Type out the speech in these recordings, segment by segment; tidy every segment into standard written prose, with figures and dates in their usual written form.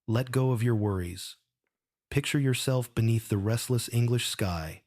Let go of your worries. Picture yourself beneath the restless English sky,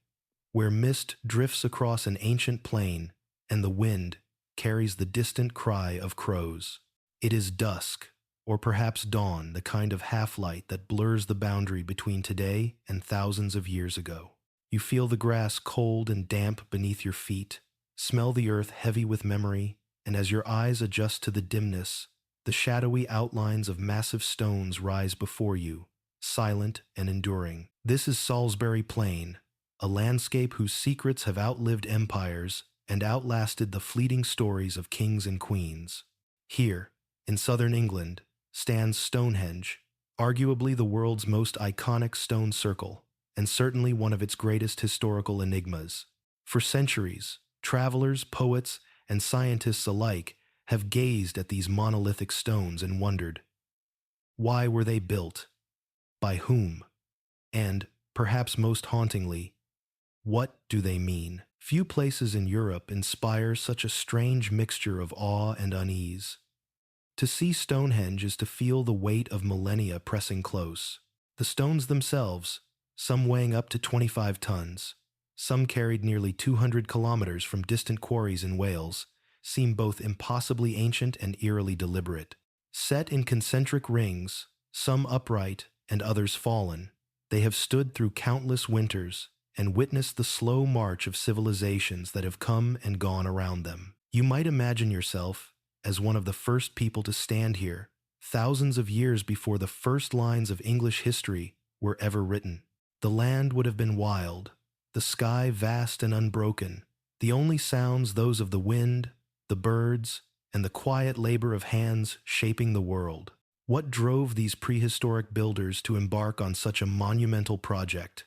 where mist drifts across an ancient plain and the wind carries the distant cry of crows. It is dusk, or perhaps dawn, the kind of half-light that blurs the boundary between today and thousands of years ago. You feel the grass cold and damp beneath your feet, smell the earth heavy with memory, and as your eyes adjust to the dimness, the shadowy outlines of massive stones rise before you, silent and enduring. This is Salisbury Plain, a landscape whose secrets have outlived empires and outlasted the fleeting stories of kings and queens. Here, in southern England, stands Stonehenge, arguably the world's most iconic stone circle, and certainly one of its greatest historical enigmas. For centuries, travelers, poets, and scientists alike have gazed at these monolithic stones and wondered, why were they built? By whom? And, perhaps most hauntingly, what do they mean? Few places in Europe inspire such a strange mixture of awe and unease. To see Stonehenge is to feel the weight of millennia pressing close. The stones themselves, some weighing up to 25 tons, some carried nearly 200 kilometers from distant quarries in Wales, seem both impossibly ancient and eerily deliberate. Set in concentric rings, some upright and others fallen, they have stood through countless winters and witnessed the slow march of civilizations that have come and gone around them. You might imagine yourself as one of the first people to stand here, thousands of years before the first lines of English history were ever written. The land would have been wild, the sky vast and unbroken, the only sounds those of the wind, the birds, and the quiet labor of hands shaping the world. What drove these prehistoric builders to embark on such a monumental project?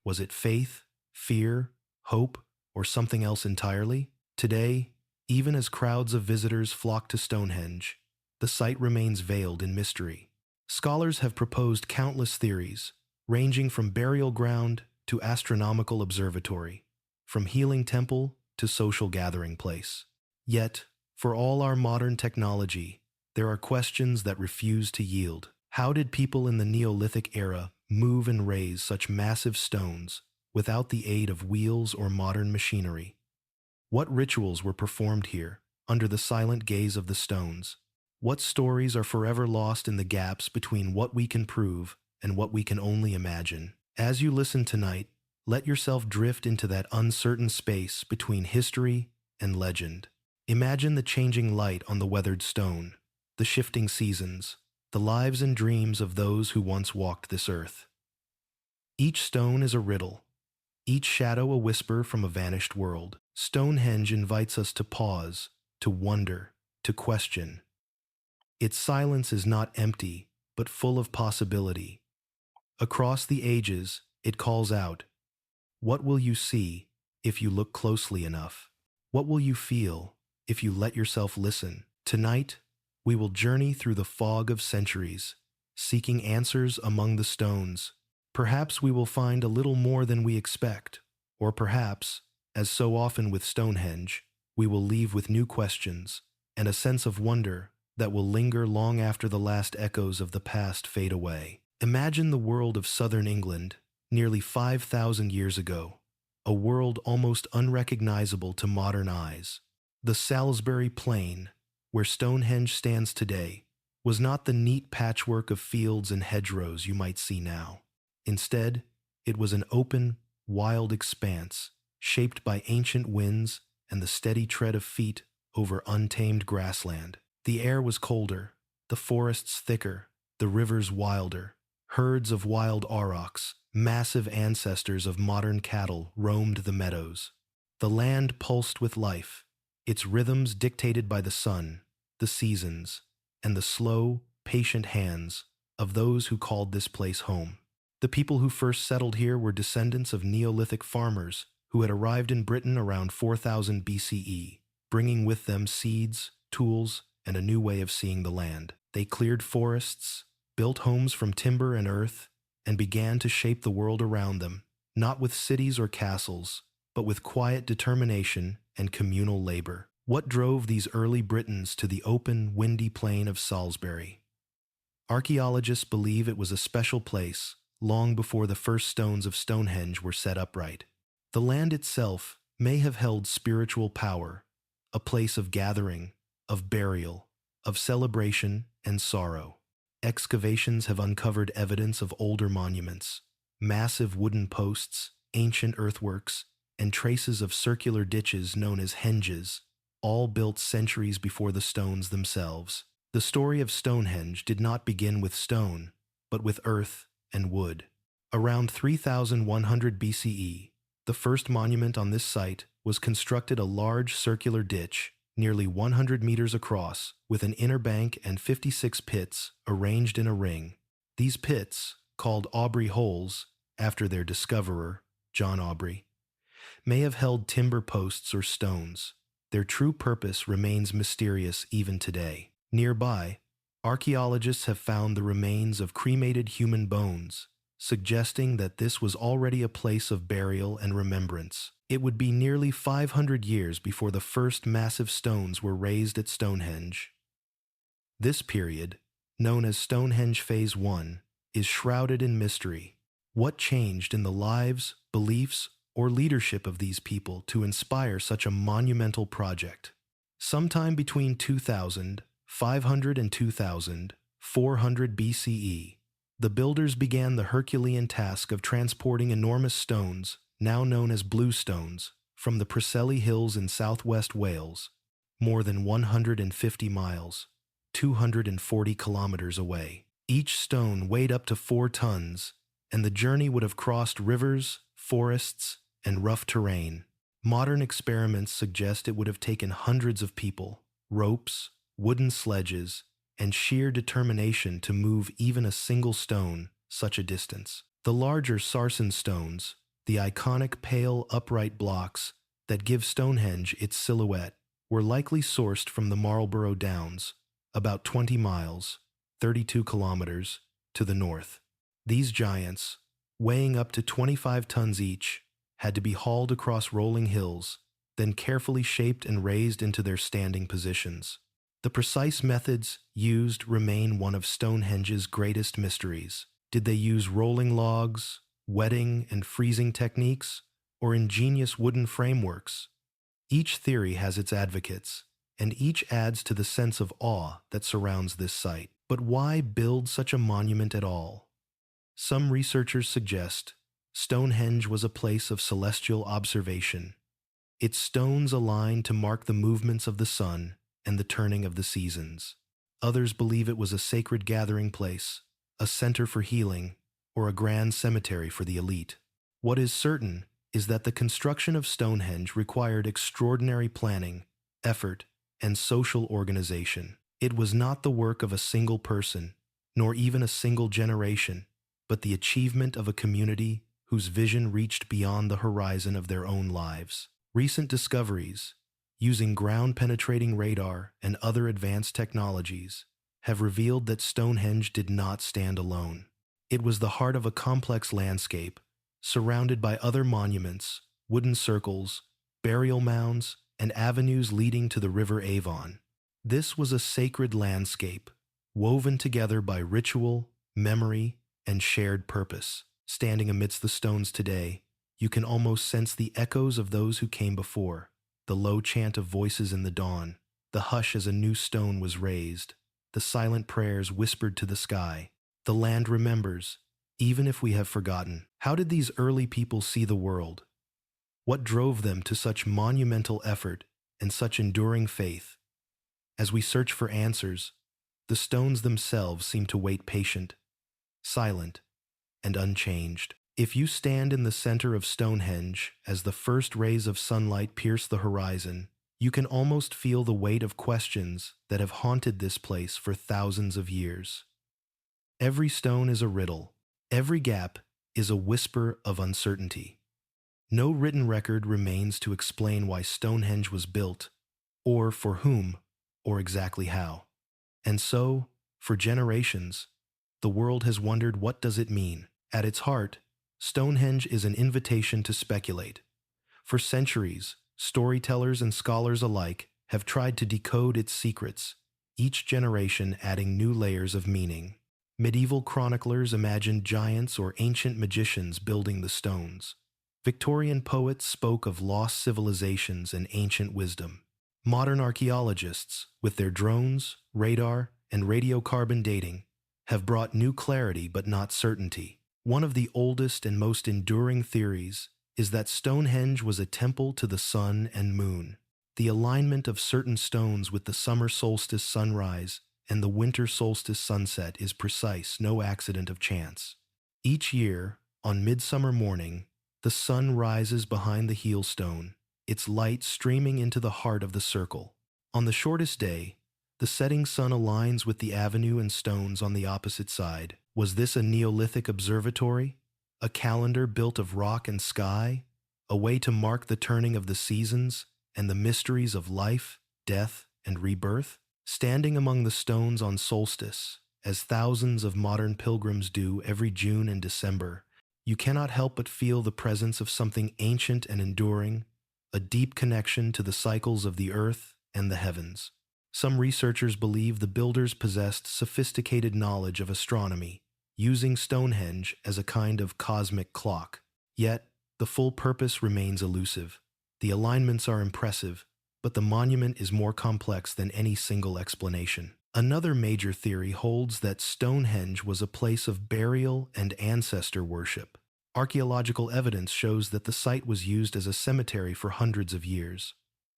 Was it faith, fear, hope, or something else entirely? Today, even as crowds of visitors flock to Stonehenge, the site remains veiled in mystery. Scholars have proposed countless theories, ranging from burial ground to astronomical observatory, from healing temple to social gathering place. Yet, for all our modern technology, there are questions that refuse to yield. How did people in the Neolithic era move and raise such massive stones without the aid of wheels or modern machinery? What rituals were performed here, under the silent gaze of the stones? What stories are forever lost in the gaps between what we can prove and what we can only imagine? As you listen tonight, let yourself drift into that uncertain space between history and legend. Imagine the changing light on the weathered stone, the shifting seasons, the lives and dreams of those who once walked this earth. Each stone is a riddle, each shadow a whisper from a vanished world. Stonehenge invites us to pause, to wonder, to question. Its silence is not empty, but full of possibility. Across the ages, it calls out, what will you see if you look closely enough? What will you feel if you let yourself listen? Tonight, we will journey through the fog of centuries, seeking answers among the stones. Perhaps we will find a little more than we expect, or perhaps, as so often with Stonehenge, we will leave with new questions and a sense of wonder that will linger long after the last echoes of the past fade away. Imagine the world of southern England, nearly 5,000 years ago, a world almost unrecognizable to modern eyes. The Salisbury Plain, where Stonehenge stands today, was not the neat patchwork of fields and hedgerows you might see now. Instead, it was an open, wild expanse, shaped by ancient winds and the steady tread of feet over untamed grassland. The air was colder, the forests thicker, the rivers wilder. Herds of wild aurochs, massive ancestors of modern cattle, roamed the meadows. The land pulsed with life, its rhythms dictated by the sun, the seasons, and the slow, patient hands of those who called this place home. The people who first settled here were descendants of Neolithic farmers who had arrived in Britain around 4000 BCE, bringing with them seeds, tools, and a new way of seeing the land. They cleared forests, built homes from timber and earth, and began to shape the world around them, not with cities or castles, but with quiet determination and communal labor. What drove these early Britons to the open, windy plain of Salisbury? Archaeologists believe it was a special place long before the first stones of Stonehenge were set upright. The land itself may have held spiritual power, a place of gathering, of burial, of celebration and sorrow. Excavations have uncovered evidence of older monuments, massive wooden posts, ancient earthworks, and traces of circular ditches known as henges, all built centuries before the stones themselves. The story of Stonehenge did not begin with stone, but with earth and wood. Around 3100 BCE, the first monument on this site was constructed a large circular ditch, nearly 100 meters across, with an inner bank and 56 pits arranged in a ring. These pits, called Aubrey Holes, after their discoverer, John Aubrey, may have held timber posts or stones. Their true purpose remains mysterious even today. Nearby, archaeologists have found the remains of cremated human bones, suggesting that this was already a place of burial and remembrance. It would be nearly 500 years before the first massive stones were raised at Stonehenge. This period, known as Stonehenge Phase I, is shrouded in mystery. What changed in the lives, beliefs, or leadership of these people to inspire such a monumental project? Sometime between 2500 and 2400 BCE, the builders began the Herculean task of transporting enormous stones, now known as bluestones, from the Preseli Hills in southwest Wales, more than 150 miles, 240 kilometers away. Each stone weighed up to 4 tons, and the journey would have crossed rivers, forests, and rough terrain. Modern experiments suggest it would have taken hundreds of people, ropes, wooden sledges, and sheer determination to move even a single stone such a distance. The larger sarsen stones, the iconic pale upright blocks that give Stonehenge its silhouette, were likely sourced from the Marlborough Downs, about 20 miles, 32 kilometers, to the north. These giants, weighing up to 25 tons each, had to be hauled across rolling hills, then carefully shaped and raised into their standing positions. The precise methods used remain one of Stonehenge's greatest mysteries. Did they use rolling logs, wetting and freezing techniques, or ingenious wooden frameworks? Each theory has its advocates, and each adds to the sense of awe that surrounds this site. But why build such a monument at all? Some researchers suggest Stonehenge was a place of celestial observation. Its stones aligned to mark the movements of the sun and the turning of the seasons. Others believe it was a sacred gathering place, a center for healing, or a grand cemetery for the elite. What is certain is that the construction of Stonehenge required extraordinary planning, effort, and social organization. It was not the work of a single person, nor even a single generation, but the achievement of a community whose vision reached beyond the horizon of their own lives. Recent discoveries, using ground-penetrating radar and other advanced technologies, have revealed that Stonehenge did not stand alone. It was the heart of a complex landscape, surrounded by other monuments, wooden circles, burial mounds, and avenues leading to the river Avon. This was a sacred landscape, woven together by ritual, memory, and shared purpose. Standing amidst the stones today, you can almost sense the echoes of those who came before, the low chant of voices in the dawn, the hush as a new stone was raised, the silent prayers whispered to the sky. The land remembers, even if we have forgotten. How did these early people see the world? What drove them to such monumental effort and such enduring faith? As we search for answers, the stones themselves seem to wait patient, silent, and unchanged. If you stand in the center of Stonehenge as the first rays of sunlight pierce the horizon, you can almost feel the weight of questions that have haunted this place for thousands of years. Every stone is a riddle. Every gap is a whisper of uncertainty. No written record remains to explain why Stonehenge was built, or for whom, or exactly how. And so, for generations, the world has wondered, what does it mean? At its heart, Stonehenge is an invitation to speculate. For centuries, storytellers and scholars alike have tried to decode its secrets, each generation adding new layers of meaning. Medieval chroniclers imagined giants or ancient magicians building the stones. Victorian poets spoke of lost civilizations and ancient wisdom. Modern archaeologists, with their drones, radar, and radiocarbon dating, have brought new clarity but not certainty. One of the oldest and most enduring theories is that Stonehenge was a temple to the sun and moon. The alignment of certain stones with the summer solstice sunrise and the winter solstice sunset is precise, no accident of chance. Each year, on midsummer morning, the sun rises behind the heel stone, its light streaming into the heart of the circle. On the shortest day, the setting sun aligns with the avenue and stones on the opposite side. Was this a Neolithic observatory? A calendar built of rock and sky? A way to mark the turning of the seasons and the mysteries of life, death, and rebirth? Standing among the stones on solstice, as thousands of modern pilgrims do every June and December, you cannot help but feel the presence of something ancient and enduring, a deep connection to the cycles of the earth and the heavens. Some researchers believe the builders possessed sophisticated knowledge of astronomy, using Stonehenge as a kind of cosmic clock. Yet, the full purpose remains elusive. The alignments are impressive, but the monument is more complex than any single explanation. Another major theory holds that Stonehenge was a place of burial and ancestor worship. Archaeological evidence shows that the site was used as a cemetery for hundreds of years.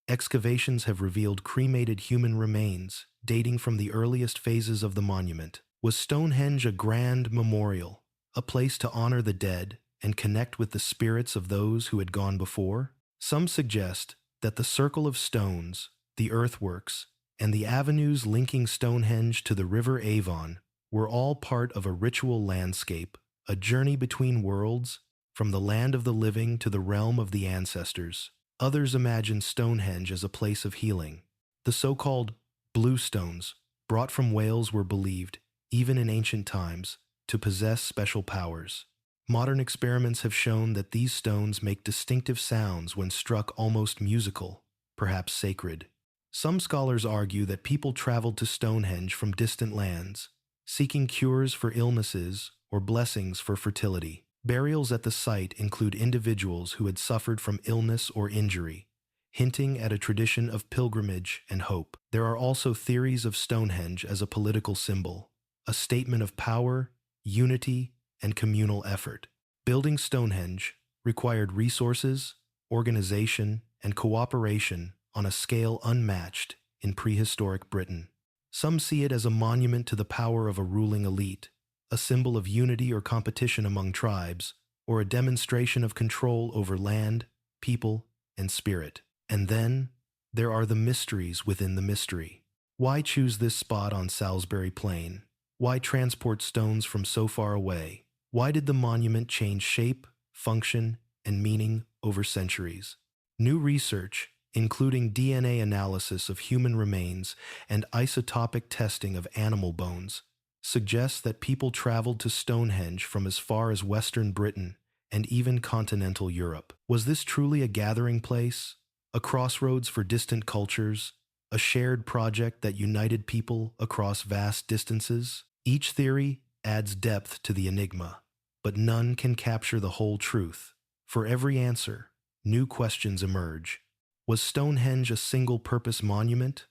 Excavations have revealed cremated human remains dating from the earliest phases of the monument. Was Stonehenge a grand memorial, a place to honor the dead and connect with the spirits of those who had gone before? Some suggest that the circle of stones, the earthworks, and the avenues linking Stonehenge to the river Avon were all part of a ritual landscape, a journey between worlds, from the land of the living to the realm of the ancestors. Others imagine Stonehenge as a place of healing. The so-called blue stones, brought from Wales, were believed, even in ancient times, to possess special powers. Modern experiments have shown that these stones make distinctive sounds when struck, almost musical, perhaps sacred. Some scholars argue that people traveled to Stonehenge from distant lands, seeking cures for illnesses or blessings for fertility. Burials at the site include individuals who had suffered from illness or injury, hinting at a tradition of pilgrimage and hope. There are also theories of Stonehenge as a political symbol, a statement of power, unity, and communal effort. Building Stonehenge required resources, organization, and cooperation on a scale unmatched in prehistoric Britain. Some see it as a monument to the power of a ruling elite, a symbol of unity or competition among tribes, or a demonstration of control over land, people, and spirit. And then, there are the mysteries within the mystery. Why choose this spot on Salisbury Plain? Why transport stones from so far away? Why did the monument change shape, function, and meaning over centuries? New research, including DNA analysis of human remains and isotopic testing of animal bones, suggests that people traveled to Stonehenge from as far as Western Britain and even continental Europe. Was this truly a gathering place, a crossroads for distant cultures, a shared project that united people across vast distances? Each theory adds depth to the enigma, but none can capture the whole truth. For every answer, new questions emerge. Was Stonehenge a single-purpose monument?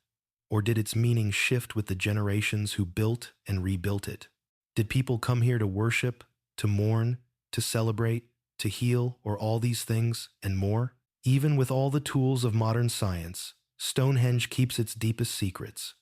Or did its meaning shift with the generations who built and rebuilt it? Did people come here to worship, to mourn, to celebrate, to heal, or all these things and more? Even with all the tools of modern science, Stonehenge keeps its deepest secrets.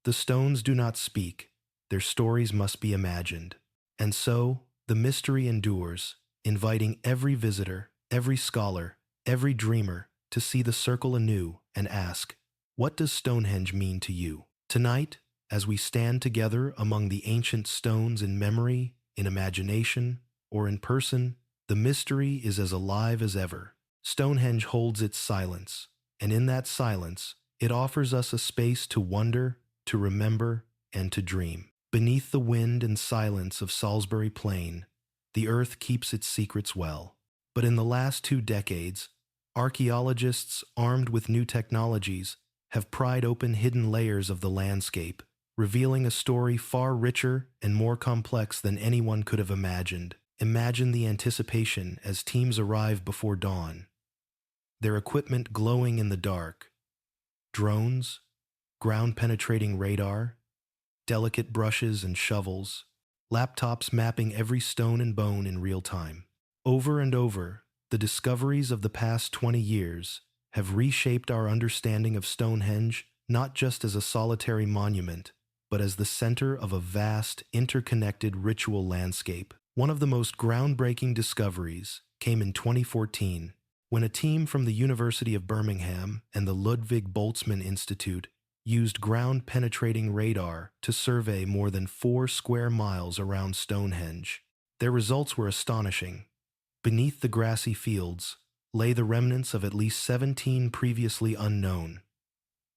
The stones do not speak, their stories must be imagined. And so, the mystery endures, inviting every visitor, every scholar, every dreamer to see the circle anew and ask, what does Stonehenge mean to you? Tonight, as we stand together among the ancient stones in memory, in imagination, or in person, the mystery is as alive as ever. Stonehenge holds its silence, and in that silence, it offers us a space to wonder, to remember, and to dream. Beneath the wind and silence of Salisbury Plain, the earth keeps its secrets well. But in the last 2 decades, archaeologists armed with new technologies have pried open hidden layers of the landscape, revealing a story far richer and more complex than anyone could have imagined. Imagine the anticipation as teams arrive before dawn, their equipment glowing in the dark. Drones, ground-penetrating radar, delicate brushes and shovels, laptops mapping every stone and bone in real time. Over and over, the discoveries of the past 20 years have reshaped our understanding of Stonehenge not just as a solitary monument, but as the center of a vast, interconnected ritual landscape. One of the most groundbreaking discoveries came in 2014 when a team from the University of Birmingham and the Ludwig Boltzmann Institute used ground-penetrating radar to survey more than 4 square miles around Stonehenge. Their results were astonishing. Beneath the grassy fields lay the remnants of at least 17 previously unknown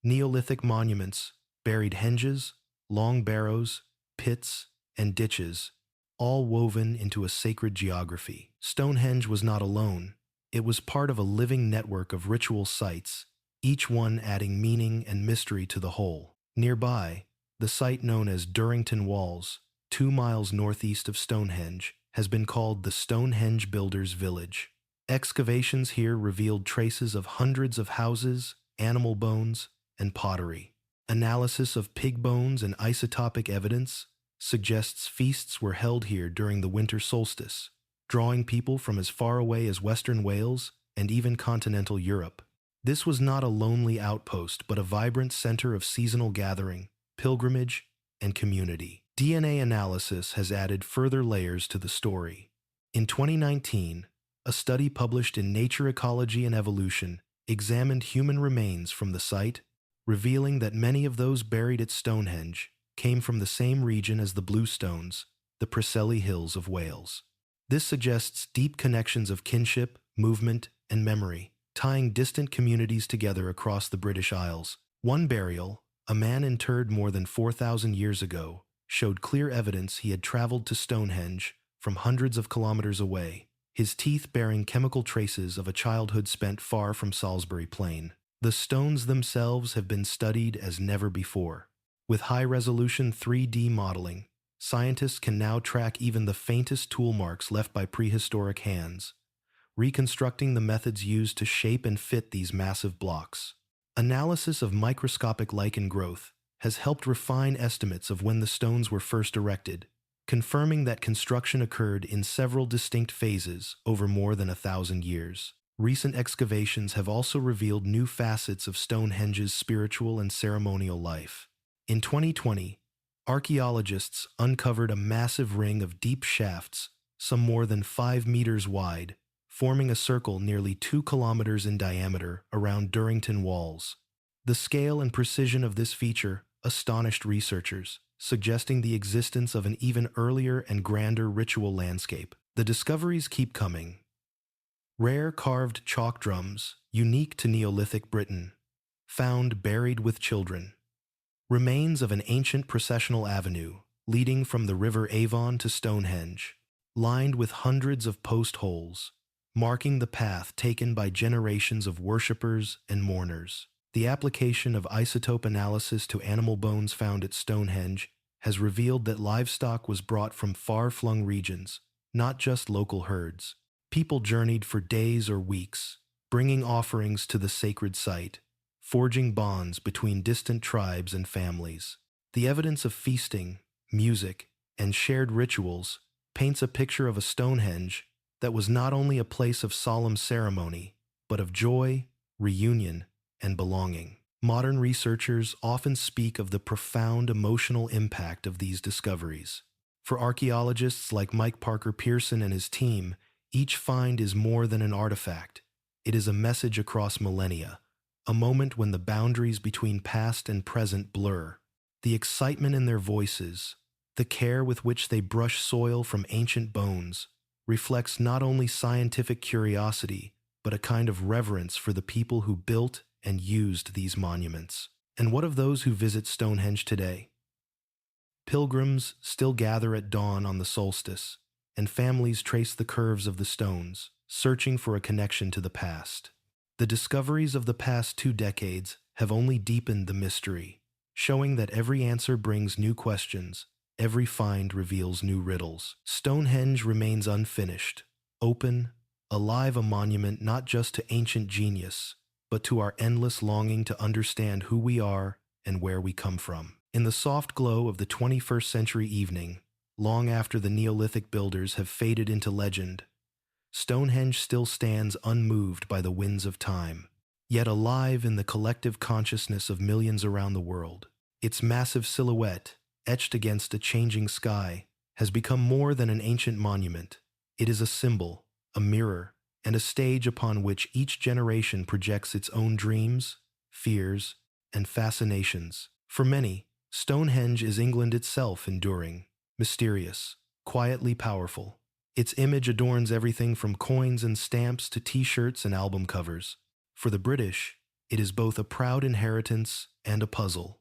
Neolithic monuments, buried henges, long barrows, pits, and ditches, all woven into a sacred geography. Stonehenge was not alone. It was part of a living network of ritual sites, each one adding meaning and mystery to the whole. Nearby, the site known as Durrington Walls, 2 miles northeast of Stonehenge, has been called the Stonehenge Builders' Village. Excavations here revealed traces of hundreds of houses, animal bones, and pottery. Analysis of pig bones and isotopic evidence suggests feasts were held here during the winter solstice, drawing people from as far away as Western Wales and even continental Europe. This was not a lonely outpost, but a vibrant center of seasonal gathering, pilgrimage, and community. DNA analysis has added further layers to the story. In 2019, a study published in Nature Ecology and Evolution examined human remains from the site, revealing that many of those buried at Stonehenge came from the same region as the Blue Stones, the Preseli Hills of Wales. This suggests deep connections of kinship, movement, and memory, tying distant communities together across the British Isles. One burial, a man interred more than 4,000 years ago, showed clear evidence he had traveled to Stonehenge from hundreds of kilometers away, his teeth bearing chemical traces of a childhood spent far from Salisbury Plain. The stones themselves have been studied as never before. With high-resolution 3D modeling, scientists can now track even the faintest tool marks left by prehistoric hands, reconstructing the methods used to shape and fit these massive blocks. Analysis of microscopic lichen growth has helped refine estimates of when the stones were first erected, confirming that construction occurred in several distinct phases over more than 1,000 years. Recent excavations have also revealed new facets of Stonehenge's spiritual and ceremonial life. In 2020, archaeologists uncovered a massive ring of deep shafts, some more than 5 meters wide, forming a circle nearly 2 kilometers in diameter around Durrington Walls. The scale and precision of this feature astonished researchers, suggesting the existence of an even earlier and grander ritual landscape. The discoveries keep coming. Rare carved chalk drums, unique to Neolithic Britain, found buried with children. Remains of an ancient processional avenue leading from the River Avon to Stonehenge, lined with hundreds of post holes, marking the path taken by generations of worshippers and mourners. The application of isotope analysis to animal bones found at Stonehenge has revealed that livestock was brought from far-flung regions, not just local herds. People journeyed for days or weeks, bringing offerings to the sacred site, forging bonds between distant tribes and families. The evidence of feasting, music, and shared rituals paints a picture of a Stonehenge that was not only a place of solemn ceremony, but of joy, reunion, and belonging. Modern researchers often speak of the profound emotional impact of these discoveries. For archaeologists like Mike Parker Pearson and his team, each find is more than an artifact. It is a message across millennia, a moment when the boundaries between past and present blur. The excitement in their voices, the care with which they brush soil from ancient bones, reflects not only scientific curiosity, but a kind of reverence for the people who built and used these monuments. And what of those who visit Stonehenge today? Pilgrims still gather at dawn on the solstice, and families trace the curves of the stones, searching for a connection to the past. The discoveries of the past 2 decades have only deepened the mystery, showing that every answer brings new questions, every find reveals new riddles. Stonehenge remains unfinished, open, alive, a monument not just to ancient genius, but to our endless longing to understand who we are and where we come from. In the soft glow of the 21st century evening, long after the Neolithic builders have faded into legend, Stonehenge still stands unmoved by the winds of time, yet alive in the collective consciousness of millions around the world. Its massive silhouette, etched against a changing sky, has become more than an ancient monument. It is a symbol, a mirror, and a stage upon which each generation projects its own dreams, fears, and fascinations. For many, Stonehenge is England itself, enduring, mysterious, quietly powerful. Its image adorns everything from coins and stamps to t-shirts and album covers. For the British, it is both a proud inheritance and a puzzle,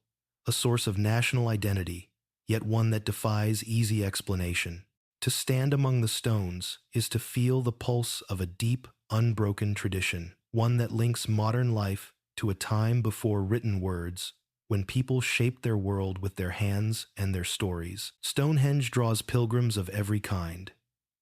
a source of national identity, yet one that defies easy explanation. To stand among the stones is to feel the pulse of a deep, unbroken tradition, one that links modern life to a time before written words, when people shaped their world with their hands and their stories. Stonehenge draws pilgrims of every kind.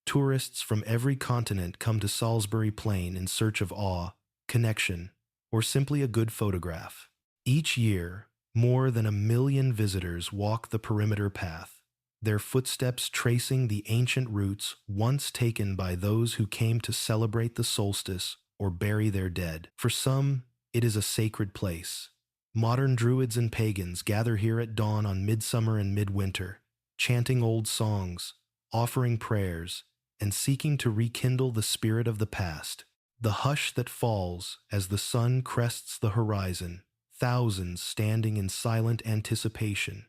Tourists from every continent come to Salisbury Plain in search of awe, connection, or simply a good photograph. Each year, more than 1 million visitors walk the perimeter path, their footsteps tracing the ancient routes once taken by those who came to celebrate the solstice or bury their dead. For some, it is a sacred place. Modern druids and pagans gather here at dawn on midsummer and midwinter, chanting old songs, offering prayers, and seeking to rekindle the spirit of the past. The hush that falls as the sun crests the horizon, thousands standing in silent anticipation.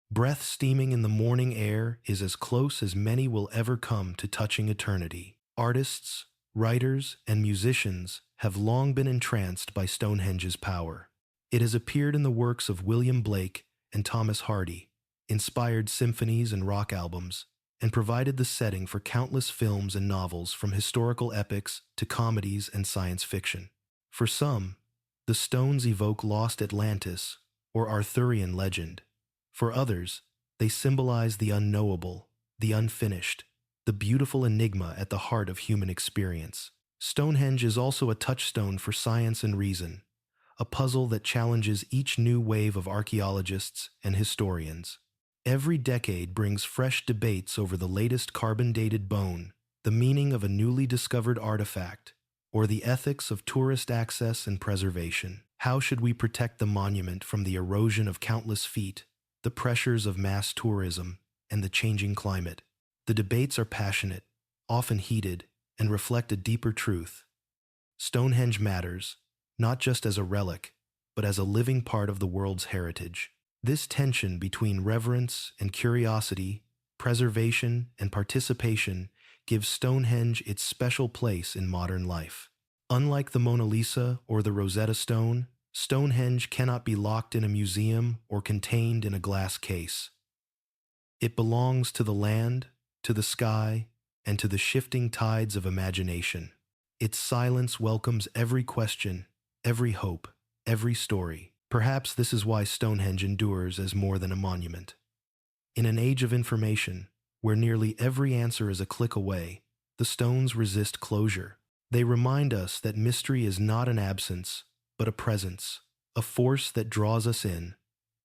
Breath steaming in the morning air is as close as many will ever come to touching eternity. Artists, writers, and musicians have long been entranced by Stonehenge's power. It has appeared in the works of William Blake and Thomas Hardy, inspired symphonies and rock albums, and provided the setting for countless films and novels, from historical epics to comedies and science fiction. For some, the stones evoke lost Atlantis or Arthurian legend. For others, they symbolize the unknowable, the unfinished, the beautiful enigma at the heart of human experience. Stonehenge is also a touchstone for science and reason, a puzzle that challenges each new wave of archaeologists and historians. Every decade brings fresh debates over the latest carbon-dated bone, the meaning of a newly discovered artifact, or the ethics of tourist access and preservation. How should we protect the monument from the erosion of countless feet, the pressures of mass tourism, and the changing climate? The debates are passionate, often heated, and reflect a deeper truth. Stonehenge matters, not just as a relic, but as a living part of the world's heritage. This tension between reverence and curiosity, preservation and participation, gives Stonehenge its special place in modern life. Unlike the Mona Lisa or the Rosetta Stone, Stonehenge cannot be locked in a museum or contained in a glass case. It belongs to the land, to the sky, and to the shifting tides of imagination. Its silence welcomes every question, every hope, every story. Perhaps this is why Stonehenge endures as more than a monument. In an age of information, where nearly every answer is a click away, the stones resist closure. They remind us that mystery is not an absence, but a presence, a force that draws us in,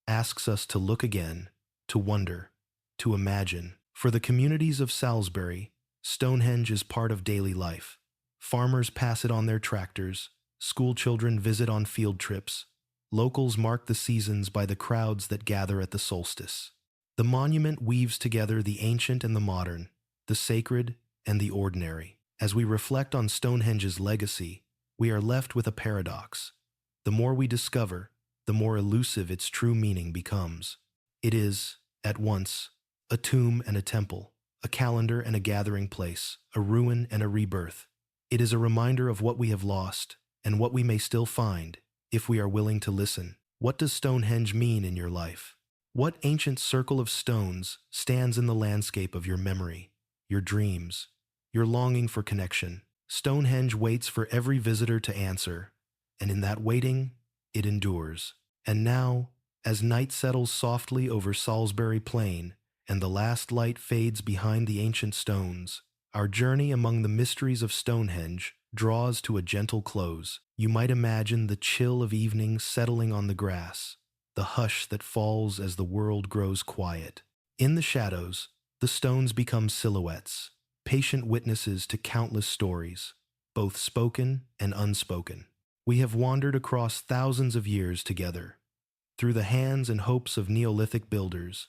asks us to look again, to wonder, to imagine. For the communities of Salisbury, Stonehenge is part of daily life. Farmers pass it on their tractors, school children visit on field trips, locals mark the seasons by the crowds that gather at the solstice. The monument weaves together the ancient and the modern, the sacred and the ordinary. As we reflect on Stonehenge's legacy, we are left with a paradox. The more we discover, the more elusive its true meaning becomes. It is, at once, a tomb and a temple, a calendar and a gathering place, a ruin and a rebirth. It is a reminder of what we have lost and what we may still find if we are willing to listen. What does Stonehenge mean in your life? What ancient circle of stones stands in the landscape of your memory, your dreams, your longing for connection? Stonehenge waits for every visitor to answer, and in that waiting, it endures. And now, As night settles softly over Salisbury Plain and the last light fades behind the ancient stones, our journey among the mysteries of Stonehenge draws to a gentle close. You might imagine the chill of evening settling on the grass, the hush that falls as the world grows quiet. In the shadows, the stones become silhouettes, patient witnesses to countless stories, both spoken and unspoken. We have wandered across thousands of years together, through the hands and hopes of Neolithic builders,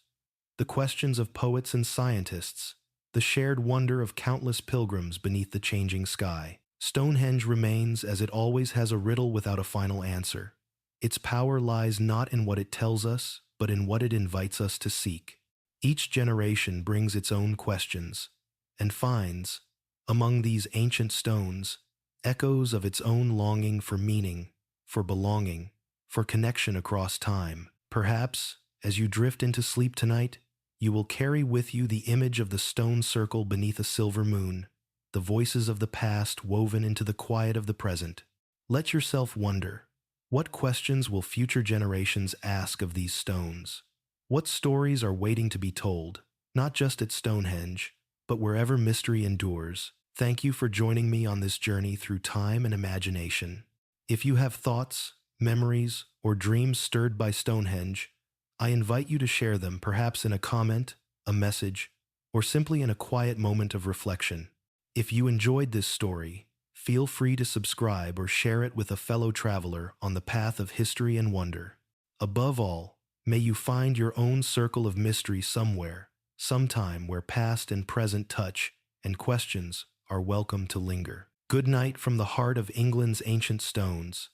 the questions of poets and scientists, the shared wonder of countless pilgrims beneath the changing sky. Stonehenge remains as it always has, a riddle without a final answer. Its power lies not in what it tells us, but in what it invites us to seek. Each generation brings its own questions, and finds, among these ancient stones, echoes of its own longing for meaning, for belonging, for connection across time. Perhaps, as you drift into sleep tonight, you will carry with you the image of the stone circle beneath a silver moon, the voices of the past woven into the quiet of the present. Let yourself wonder, what questions will future generations ask of these stones? What stories are waiting to be told, not just at Stonehenge, but wherever mystery endures? Thank you for joining me on this journey through time and imagination. If you have thoughts, memories, or dreams stirred by Stonehenge, I invite you to share them, perhaps in a comment, a message, or simply in a quiet moment of reflection. If you enjoyed this story, feel free to subscribe or share it with a fellow traveler on the path of history and wonder. Above all, may you find your own circle of mystery somewhere, sometime, where past and present touch and questions are welcome to linger. Good night from the heart of England's ancient stones.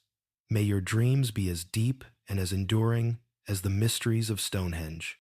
May your dreams be as deep and as enduring as the mysteries of Stonehenge.